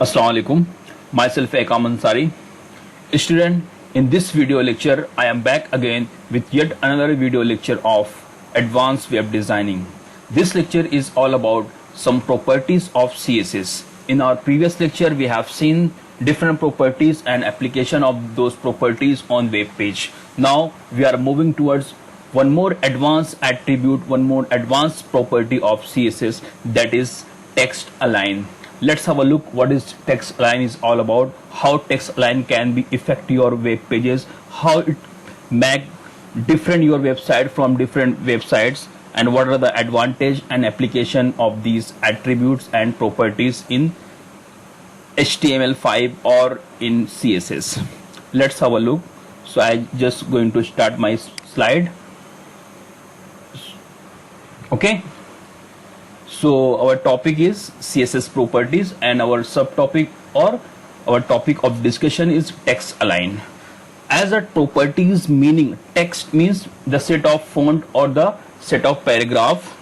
Assalamu alaikum. Myself Ekam Ansari. Student, in this video lecture, I am back again with yet another video lecture of Advanced Web Designing. This lecture is all about some properties of CSS. In our previous lecture, we have seen different properties and application of those properties on web page. Now we are moving towards one more advanced attribute, one more advanced property of CSS, that is text align. Let's have a look what is text align is all about, how text align can be affect your web pages, how it make different your website from different websites, and what are the advantage and application of these attributes and properties in HTML5 or in CSS. Let's have a look. So I just going to start my slide. Okay. So our topic is CSS properties, and our subtopic or our topic of discussion is text align. As a properties meaning, text means the set of font or the set of paragraph.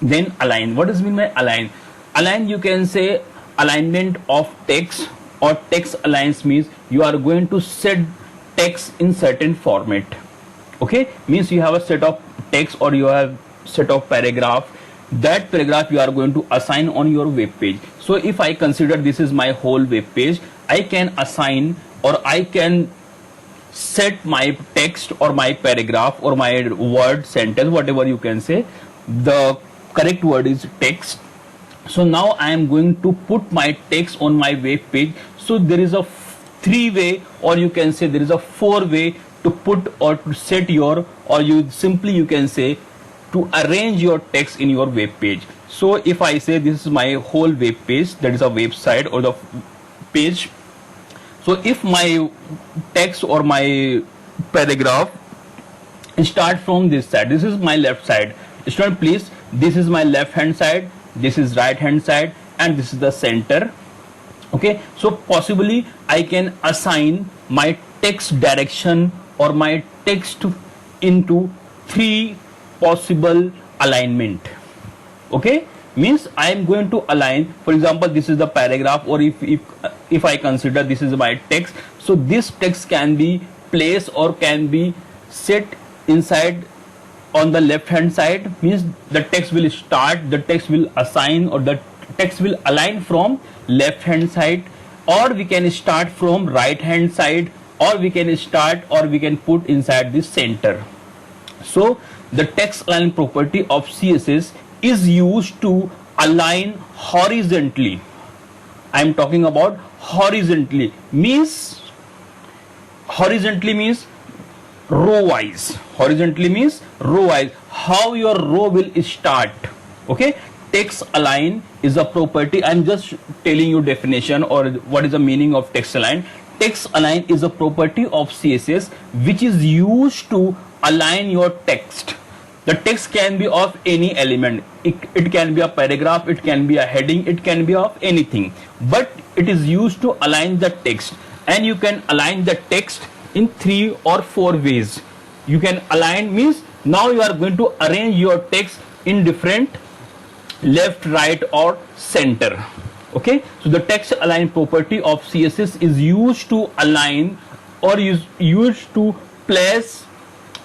Then align. What does mean by align? Align, you can say alignment of text, or text aligns means you are going to set text in certain format. Okay, means you have a set of text or you have set of paragraph. That paragraph you are going to assign on your web page. So if I consider this is my whole web page, I can assign or I can set my text or my paragraph or my word sentence, whatever you can say. The correct word is text. So now I am going to put my text on my web page. So there is a three-way, or you can say there is a four-way to put or to set your, or you simply you can say to arrange your text in your web page. So if I say this is my whole web page, that is a website or the page. So if my text or my paragraph start from this side, this is my left side. Student, please, this is my left hand side, this is right hand side, and this is the center. Okay, so possibly I can assign my text direction or my text into three possible alignment. Okay, means I am going to align, for example, this is the paragraph, or if I consider this is my text, so this text can be placed or can be set inside on the left hand side, means the text will start, the text will assign, or the text will align from left hand side, or we can start from right hand side, or we can start or we can put inside the center. So the text align property of CSS is used to align horizontally. I am talking about horizontally, means row wise. Horizontally means row wise, how your row will start. Okay, text align is a property. I am just telling you definition or what is the meaning of text align. Text align is a property of CSS which is used to align your text. The text can be of any element. It can be a paragraph, it can be a heading, it can be of anything, but it is used to align the text. And you can align the text in 3 or 4 ways. You can align means now you are going to arrange your text in different left, right, or center. Okay, so the text align property of CSS is used to align or is used to place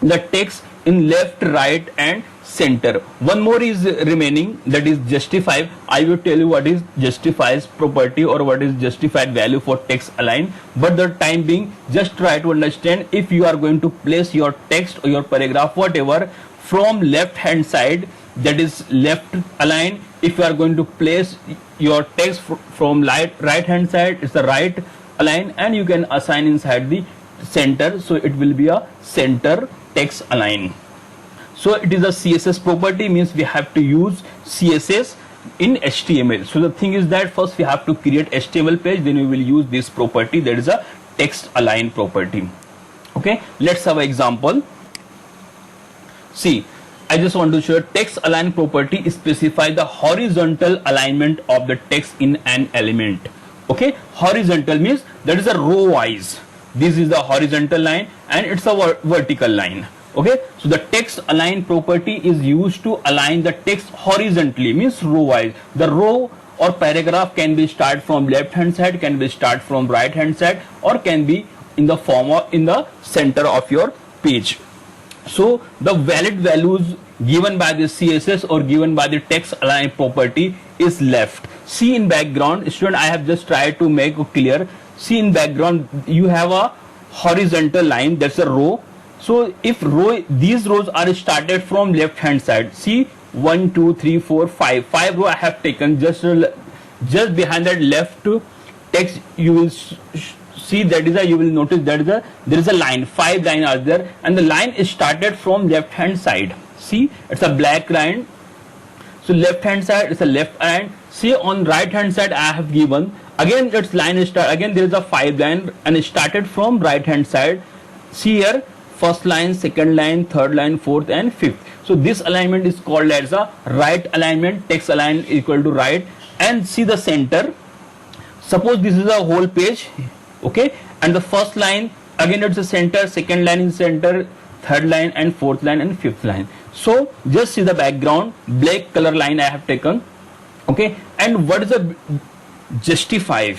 the text in left, right, and center. One more is remaining, that is justify. I will tell you what is justifies property or what is justified value for text align, but the time being just try to understand, if you are going to place your text or your paragraph whatever from left hand side, that is left align. If you are going to place your text from right hand side, it's the right align, and you can assign inside the center, so it will be a center text align. So it is a CSS property, means we have to use CSS in HTML. So the thing is that first we have to create HTML page, then we will use this property, that is a text align property. Okay, let's have an example. See, I just want to show text align property specify the horizontal alignment of the text in an element. Okay, horizontal means that is a row wise. This is the horizontal line and it's a vertical line. Okay, so the text align property is used to align the text horizontally, means row wise. The row or paragraph can be start from left hand side, can be start from right hand side, or can be in the form of in the center of your page. So the valid values given by the CSS or given by the text align property is left. See in background, student, I have just tried to make clear. See in background, you have a horizontal line, that's a row. So if these rows are started from left hand side, see 1 2 3 4 5 row I have taken. Just behind that left text you will see that is a, you will notice that is a, there is a line, 5 line are there, and the line is started from left hand side. See, it's a black line. So left hand side is a left line. See on right hand side I have given again its line is start again there is a 5 line and it started from right hand side. See here, first line, second line, third line, fourth and fifth. So this alignment is called as a right alignment. Text align equal to right. And see the center. Suppose this is a whole page, okay, and the first line again it's a center, second line is center, third line and fourth line and fifth line. So just see the background, black color line I have taken, okay. And what is the justify?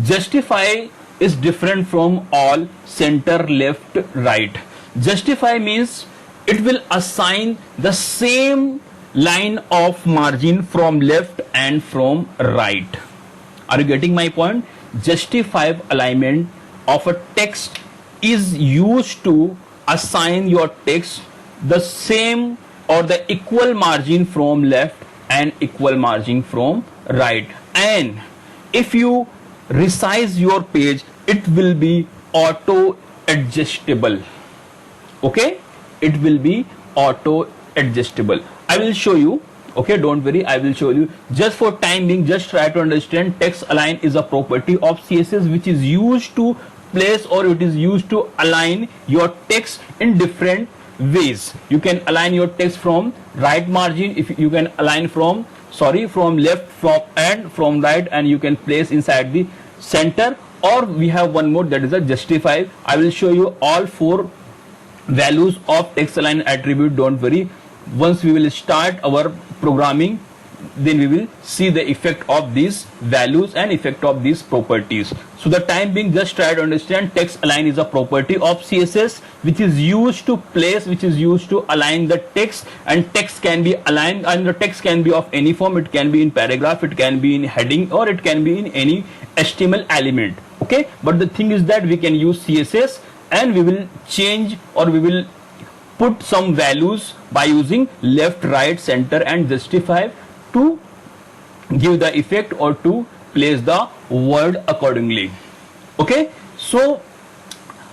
Justify is different from all center, left, right. Justify means it will assign the same line of margin from left and from right. Are you getting my point? Justify alignment of a text is used to assign your text the same or the equal margin from left and equal margin from right. And if you resize your page, it will be auto adjustable, okay, it will be auto adjustable. I will show you, okay, don't worry, I will show you. Just for time being, just try to understand text align is a property of CSS which is used to place or it is used to align your text in different ways. You can align your text from right margin, if you can align from left, from right, and you can place inside the center, or we have one more, that is a justify. I will show you all 4 values of text align attribute. Don't worry, once we will start our programming, then we will see the effect of these values and effect of these properties. So the time being, just try to understand text align is a property of CSS which is used to place, which is used to align the text, and text can be aligned, and the text can be of any form. It can be in paragraph, it can be in heading, or it can be in any HTML element, okay. But the thing is that we can use CSS and we will change or we will put some values by using left, right, center and justify to give the effect or to place the word accordingly, okay. So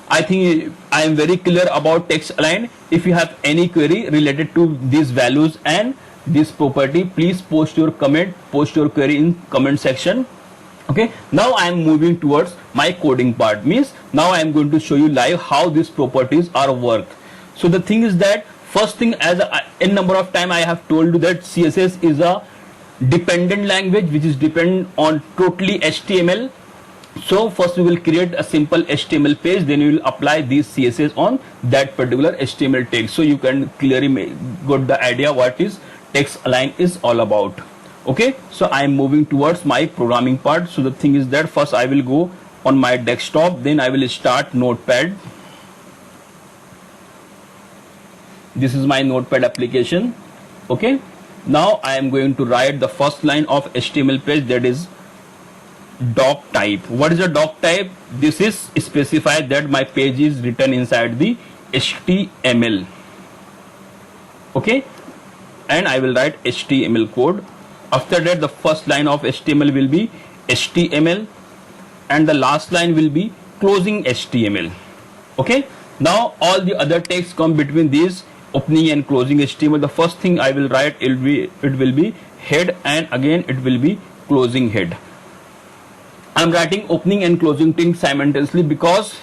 I think I am very clear about text align. If you have any query related to these values and this property, please post your comment, post your query in comment section, okay. Now I am moving towards my coding part, means now I am going to show you live how these properties are work. So the thing is that first thing, as in number of time I have told you that CSS is a dependent language which is dependent on totally HTML. So first we will create a simple HTML page, then we will apply these CSS on that particular HTML text. So you can clearly got the idea what is text align is all about, okay. So I am moving towards my programming part. So the thing is that first I will go on my desktop, then I will start Notepad. This is my Notepad application, okay. Now I am going to write the first line of HTML page, that is doc type. What is a doc type? This is specified that my page is written inside the HTML, okay, and I will write HTML code. After that, the first line of HTML will be HTML and the last line will be closing HTML, okay. Now all the other text come between these opening and closing HTML. The first thing I will write, it will be head, and again it will be closing head. I am writing opening and closing tag simultaneously because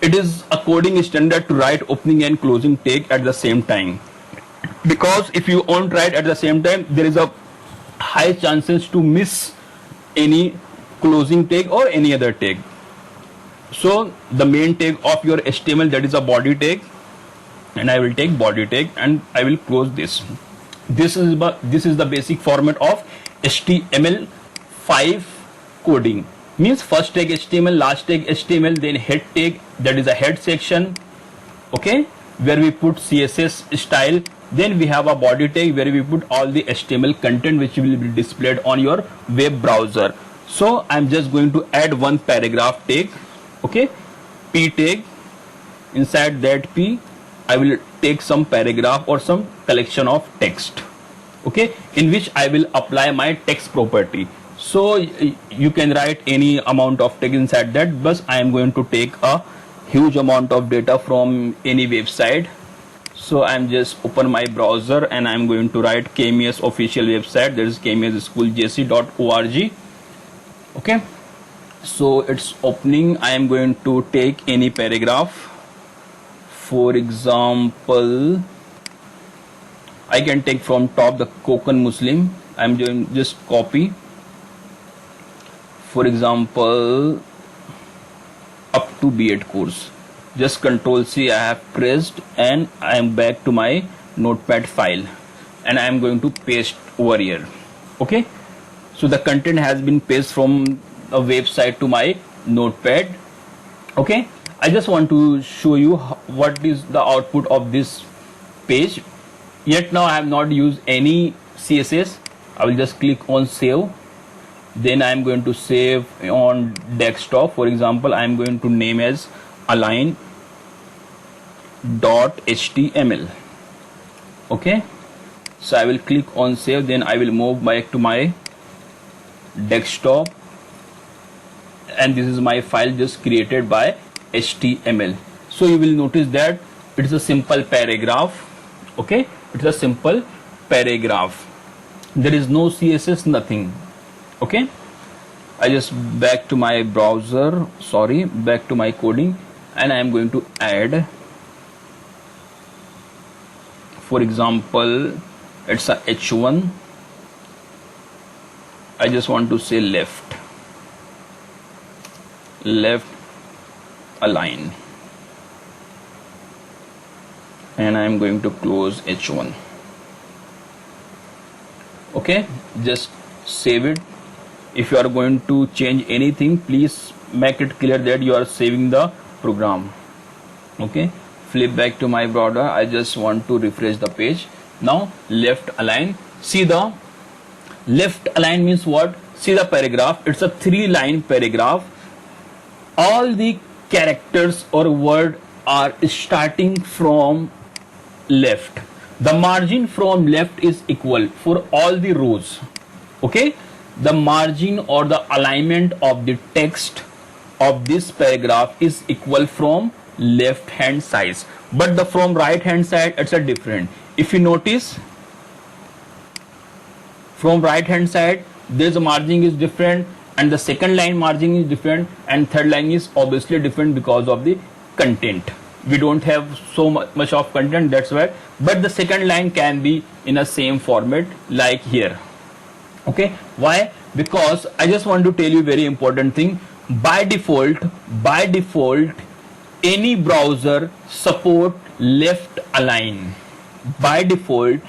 it is a coding standard to write opening and closing tag at the same time. Because if you won't write at the same time, there is a high chances to miss any closing tag or any other tag. So the main tag of your HTML, that is a body tag, and I will take body tag and I will close this. This is the basic format of HTML 5 coding. Means first tag HTML, last tag HTML, then head tag, that is a head section, okay, where we put CSS style. Then we have a body tag where we put all the HTML content which will be displayed on your web browser. So I'm just going to add one paragraph tag, okay, P tag. Inside that P, I will take some paragraph or some collection of text, okay, in which I will apply my text property. So you can write any amount of text inside that, but I am going to take a huge amount of data from any website. So I'm just open my browser and I'm going to write KMS official website, that is kmsscooljc.org, okay. So it's opening. I am going to take any paragraph. For example, I can take from top the Kokan Muslim. I'm doing just copy. For example, up to B.Ed course. Just Control C I have pressed and I am back to my notepad file and I am going to paste over here, okay. So the content has been pasted from a website to my notepad, okay. I just want to show you what is the output of this page. Yet now I have not used any CSS. I will just click on save. Then I am going to save on desktop. For example, I am going to name as align.html, okay. So I will click on save. Then I will move back to my desktop and this is my file just created by HTML. So you will notice that it is a simple paragraph, okay. It's a simple paragraph. There is no CSS, nothing, okay. I just back to my browser, back to my coding, and I am going to add, for example, it's a H1. I just want to say left align, and I am going to close H1, okay. Just save it. If you are going to change anything, please make it clear that you are saving the program, okay. Flip back to my browser. I just want to refresh the page. Now left align. See, the left align means what? See the paragraph, it's a 3-line paragraph. All the characters or word are starting from left. The margin from left is equal for all the rows, okay. The margin or the alignment of the text of this paragraph is equal from left hand side, but the from right hand side it's a different. If you notice, from right hand side there's a margin is different, and the second line margin is different, and third line is obviously different because of the content. We don't have so much of content, that's why, but the second line can be in a same format like here, okay. Why? Because I just want to tell you very important thing. By default any browser support left align. By default,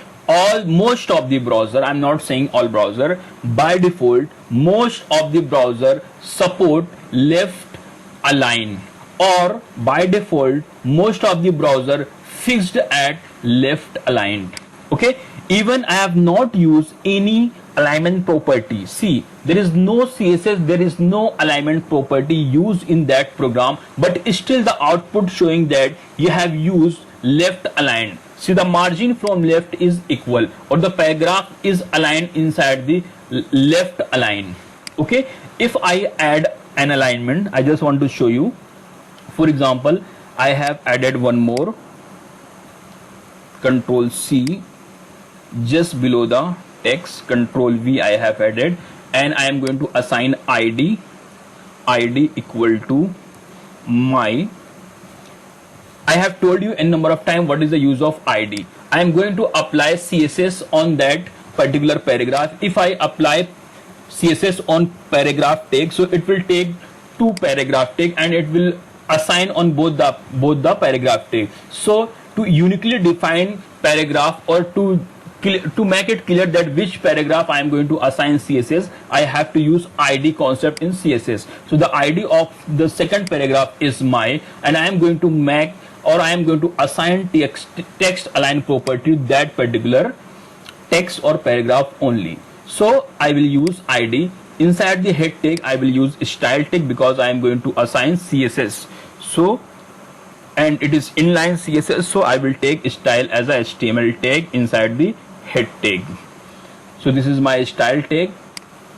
most of the browser, I'm not saying all browser, by default most of the browser support left align, or by default most of the browser fixed at left aligned, okay. Even I have not used any alignment property. See, there is no CSS, there is no alignment property used in that program, but still the output showing that you have used left aligned. See, the margin from left is equal, or the paragraph is aligned inside the left align, okay. If I add an alignment, I just want to show you. For example, I have added one more. Control C, just below the text, Control V I have added, and I am going to assign ID equal to my. I have told you n number of times what is the use of ID. I am going to apply CSS on that particular paragraph. If I apply CSS on paragraph tag, so it will take 2 paragraph tag and it will assign on both the paragraph tag. So to uniquely define paragraph or to to make it clear that which paragraph I am going to assign CSS, I have to use ID concept in CSS. So the ID of the second paragraph is my, and I am going to make, or I am going to assign text align property to that particular text or paragraph only. So I will use ID. Inside the head tag I will use style tag because I am going to assign CSS. So, and it is inline CSS, so I will take style as a HTML tag inside the head tag. So this is my style tag,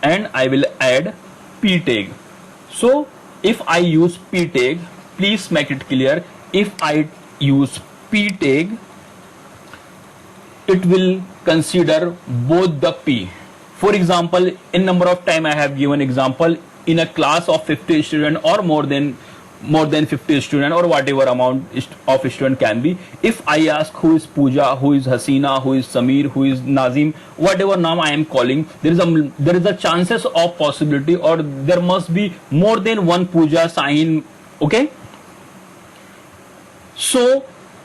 and I will add p tag. So if I use p tag, please make it clear, if I use p tag, it will consider both the p. For example, in number of time I have given example, in a class of 50 students or more than 50 students or whatever amount of student can be, if I ask who is Pooja, who is Hasina, who is Samir, who is Nazim, whatever name I am calling, there is a chances of possibility, or there must be more than one Pooja sign. Okay, so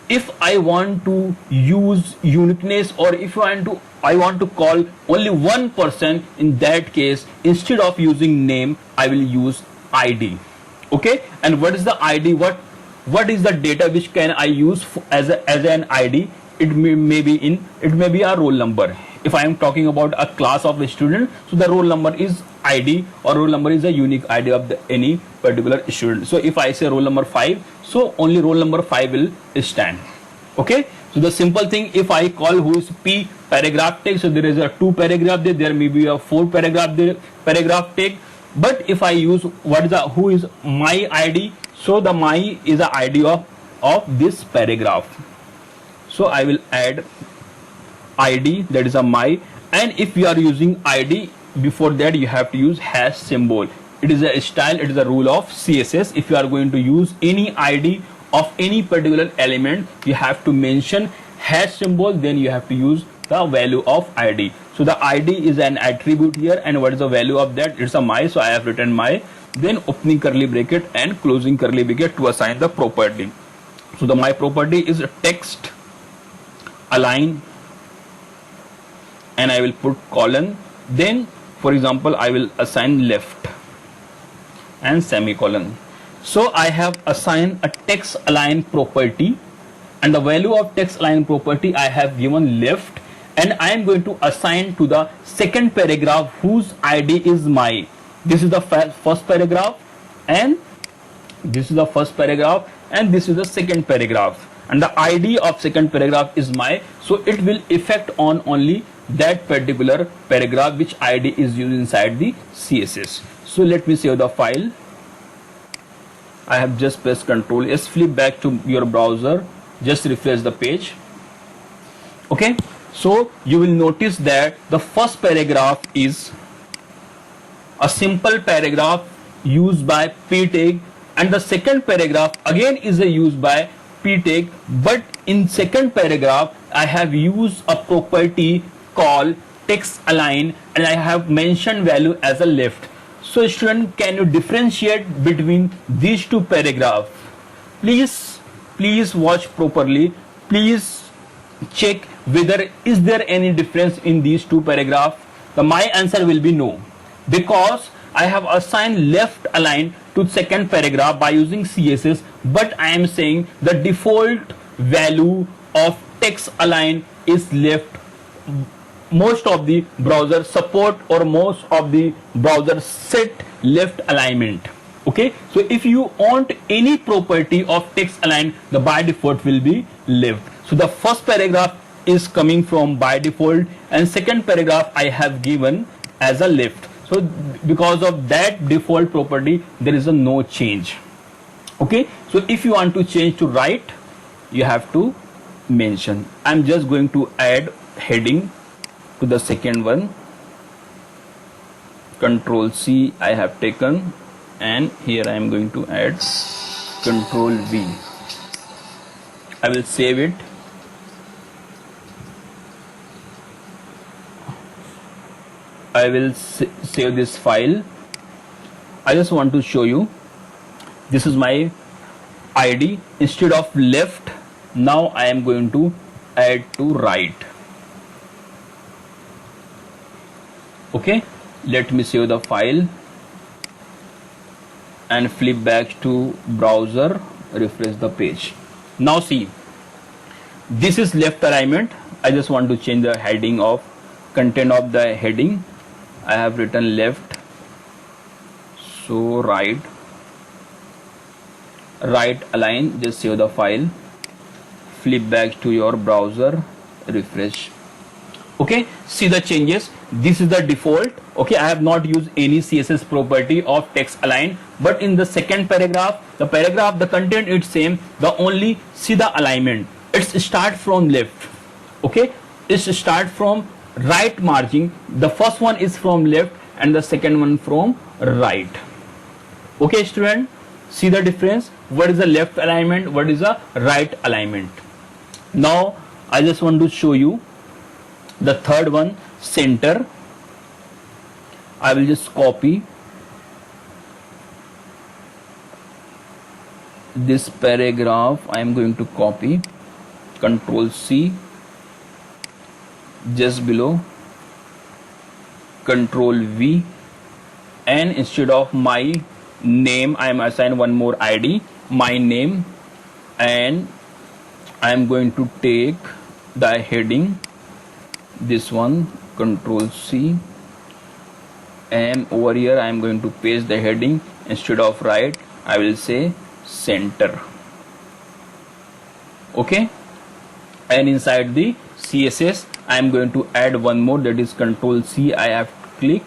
if I want to use uniqueness, or if I want to call only one person, in that case, instead of using name, I will use ID. Okay, and what is the ID? What is the data which can I use as an ID? It may be a roll number. If I am talking about a class of a student, so the roll number is ID, or roll number is a unique ID of any particular student. So if I say roll number 5, so only roll number 5 will stand. Okay, so the simple thing, if I call who is P paragraph tag, so there is a 2 paragraph there may be a 4 paragraph tag. But if I use who is my ID, so the my is the ID of this paragraph. So I will add ID, that is a my, and if you are using ID, before that you have to use hash symbol. It is a style, it is a rule of CSS. If you are going to use any ID of any particular element, you have to mention hash symbol, then you have to use the value of ID. So the ID is an attribute here, and what is the value of that? It's a my, so I have written my, then opening curly bracket and closing curly bracket to assign the property. So the my property is text align, and I will put colon, then for example I will assign left and semicolon. So I have assigned a text align property, and the value of text align property I have given left, and I am going to assign to the second paragraph whose ID is my. This is the first paragraph, and this is the first paragraph, and this is the second paragraph, and the ID of second paragraph is my, so it will affect on only that particular paragraph which ID is used inside the CSS. So let me save the file. I have just pressed Ctrl S, flip back to your browser, just refresh the page. Okay, so you will notice that the first paragraph is a simple paragraph used by p tag, and the second paragraph again is a used by p tag, but in second paragraph I have used a property called text align, and I have mentioned value as a left. So student, can you differentiate between these two paragraphs? Please watch properly. Please check whether is there any difference in these two paragraphs. My answer will be no, because I have assigned left align to second paragraph by using CSS, but I am saying the default value of text align is left. Most of the browser support, or most of the browser set left alignment. Okay, so if you want any property of text align, the by default will be left. So the first paragraph is coming from by default, and second paragraph I have given as a left. So because of that default property, there is a no change. Okay, so if you want to change to right, you have to mention. I'm just going to add heading to the second one. Control C I have taken, and here I am going to add Control V. I will save it. I will save this file. I just want to show you, this is my ID. Instead of left, now I am going to add to right. Okay, let me save the file and flip back to browser, refresh the page. Now see, this is left alignment. I just want to change the heading of content of the heading. I have written left, so right align. Just save the file, flip back to your browser, refresh. Okay, see the changes. This is the default. Okay, I have not used any CSS property of text align, but in the second paragraph, the content is same. The only see the alignment. It's start from left. Okay, it's start from right margin. The first one is from left and the second one from right. Okay, student, see the difference. What is the left alignment? What is the right alignment? Now I just want to show you the third one, center. I will just copy this paragraph. I am going to copy, Control C, just below, Control V, and instead of my name I am assign one more ID, my name, and I am going to take the heading, this one, Control C, and over here I am going to paste the heading. Instead of right I will say center. Okay, and inside the CSS I am going to add one more, that is Control C. I have to click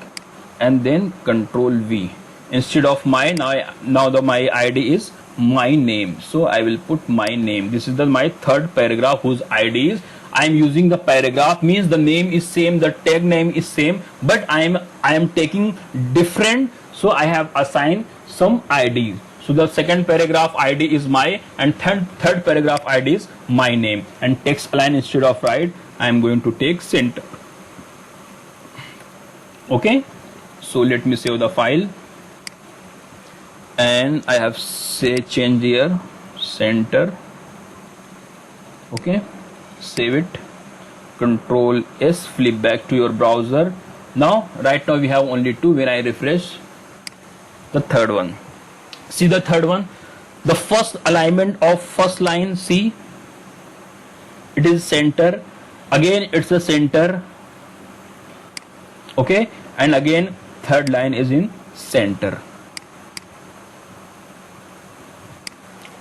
and then Control V. Instead of my, now my ID is my name, so I will put my name. This is my third paragraph whose ID is, I am using the paragraph, means the name is same, the tag name is same, but I am taking different, so I have assigned some IDs. So the second paragraph ID is my, and third paragraph ID is my name, and text align instead of right I am going to take center. Okay, so let me save the file, and I have say change here center. Okay, save it, Control S, flip back to your browser. Now right now we have only two. When I refresh the third one, see the third one, the first alignment of first line, see it is center, again it's a center. Okay, and again third line is in center.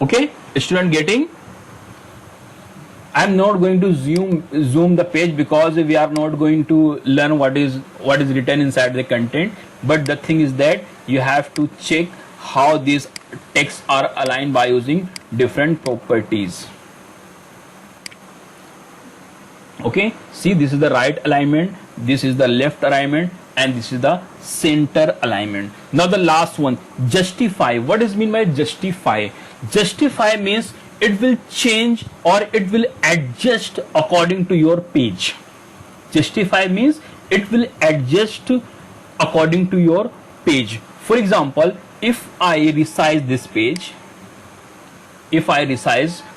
Okay, student getting? I am not going to zoom the page because we are not going to learn what is written inside the content, but the thing is that you have to check how these texts are aligned by using different properties. Okay, see this is the right alignment, this is the left alignment, and this is the center alignment. Now the last one, justify. What does mean by justify? Justify means it will change or it will adjust according to your page. Justify means it will adjust according to your page. For example, if I resize this page,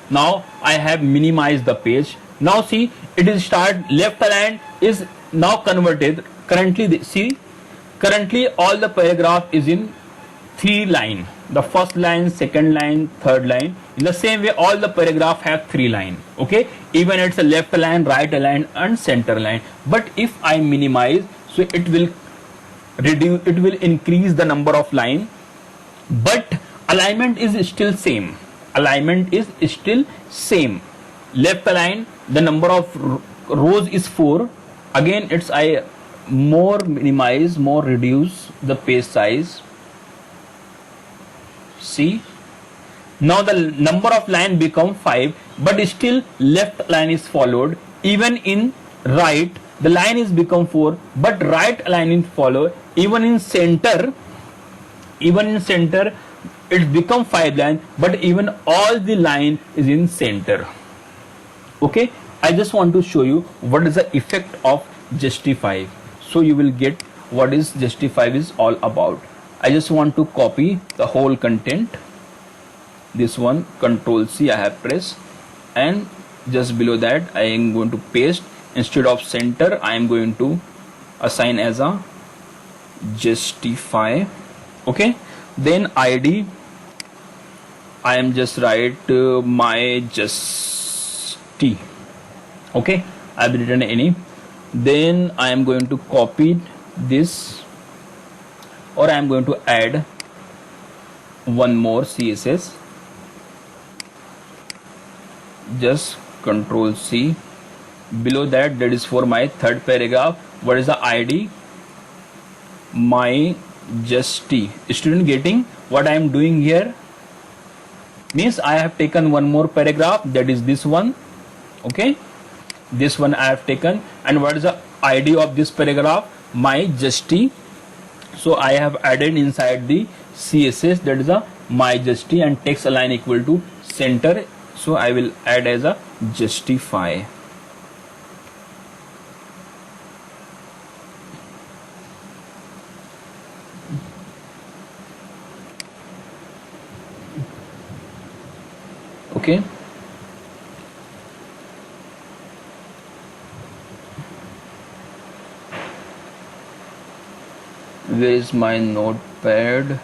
now I have minimized the page. Now see, it is start left aligned is now converted. Currently all the paragraph is in 3 line. The first line, second line, third line. In the same way, all the paragraph have 3 line. Okay, even it's a left line, right line, and center line. But if I minimize, so it will reduce, it will increase the number of line, but alignment is still same. Alignment is still same. Left align, the number of rows is 4. Again, it's I more minimize, more reduce the page size. See, now the number of line become 5, but still left line is followed. Even in right, the line is become 4, but right line is followed. Even in center, it become 5 line, but even all the line is in center. Okay, I just want to show you what is the effect of justify, so you will get what is justify is all about. I just want to copy the whole content, this one, Control C I have pressed, and just below that I am going to paste. Instead of center I am going to assign as a justify. Okay, then id I am just write my justy. Okay, I've written any. Then I am going to copy this, or I am going to add one more CSS. Just Control C. Below that is for my third paragraph. What is the ID? My justy. Student getting what I am doing here? Means I have taken one more paragraph, that is this one. Okay, this one I have taken, and what is the ID of this paragraph? My justy. So I have added inside the CSS, that is a my justy, and text align equal to center. So I will add as a justify. Okay, where is my notepad?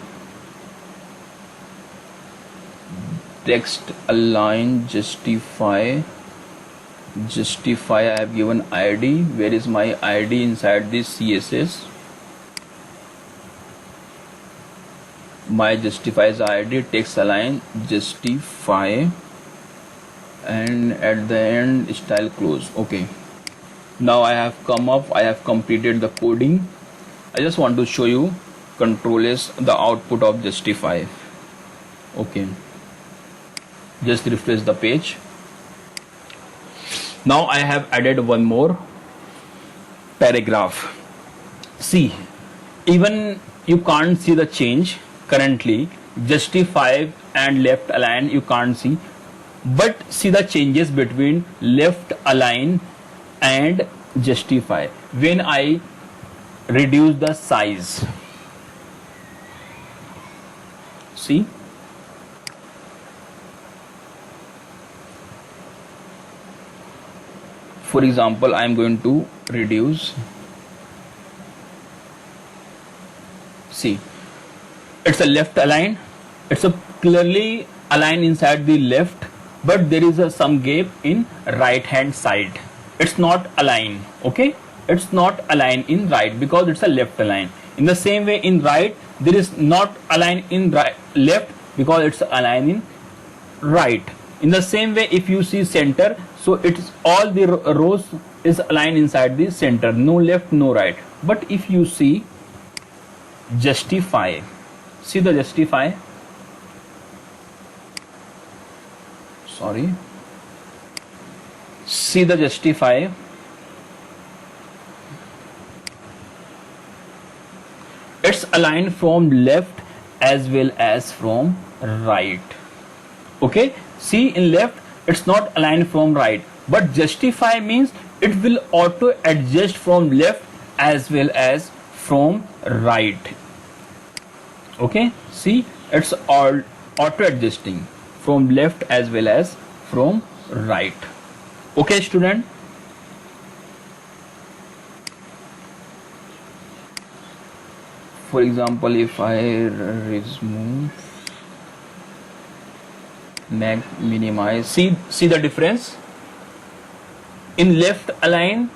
Text align justify. I have given ID. Where is my ID inside this CSS? My justifies ID, text align justify, and at the end style close. Okay, now I have completed the coding. I just want to show you Control S, the output of justify. Okay, just refresh the page. Now I have added one more paragraph. See, even you can't see the change currently. Justify and left align you can't see, but see the changes between left align and justify when I reduce the size. See, for example, I am going to reduce. See, it's a left align, it's a clearly align inside the left, but there is a some gap in right hand side. It's not align. Okay, it's not align in right because it's a left align. In the same way, in right there is not align in right left because it's align in right. In the same way, if you see center, so it's all the rows is aligned inside the center, no left, no right. But if you see justify, see the justify, sorry, see the justify, it's aligned from left as well as from right. Okay, see, in left it's not aligned from right, but justify means it will auto adjust from left as well as from right. Okay, see, it's all auto adjusting from left as well as from right. Okay, student, for example, if I remove, minimize, see the difference. In left align,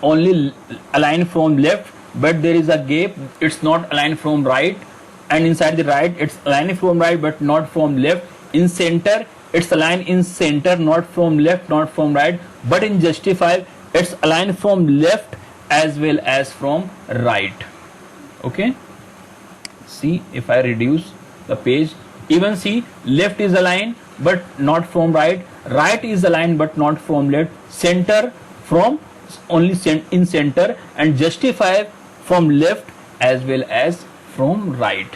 only align from left, but there is a gap, it's not aligned from right. And inside the right, it's aligned from right but not from left. In center, it's aligned in center, not from left, not from right. But in justify, it's aligned from left as well as from right. Okay, see, if I reduce the page, even see, left is aligned but not from right, right is aligned but not from left, center from only in center, and justify from left as well as from right.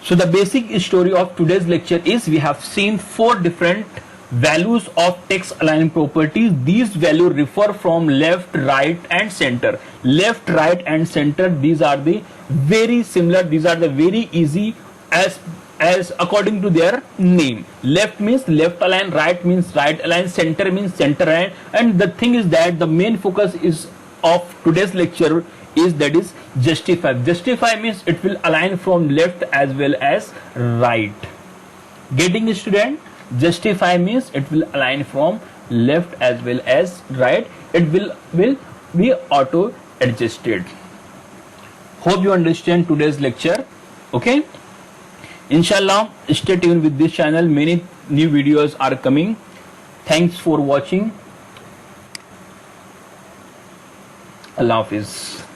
So the basic story of today's lecture is we have seen 4 different values of text align properties. These values refer from left, right and center. Left, right and center, these are the very similar, these are the very easy as according to their name. Left means left align, right means right align, center means center align. And the thing is that the main focus is of today's lecture is that is justify. Justify means it will align from left as well as right. Getting student? Justify means it will align from left as well as right. It will be auto adjusted. Hope you understand today's lecture. Okay, inshallah stay tuned with this channel. Many new videos are coming. Thanks for watching. Allah Hafiz.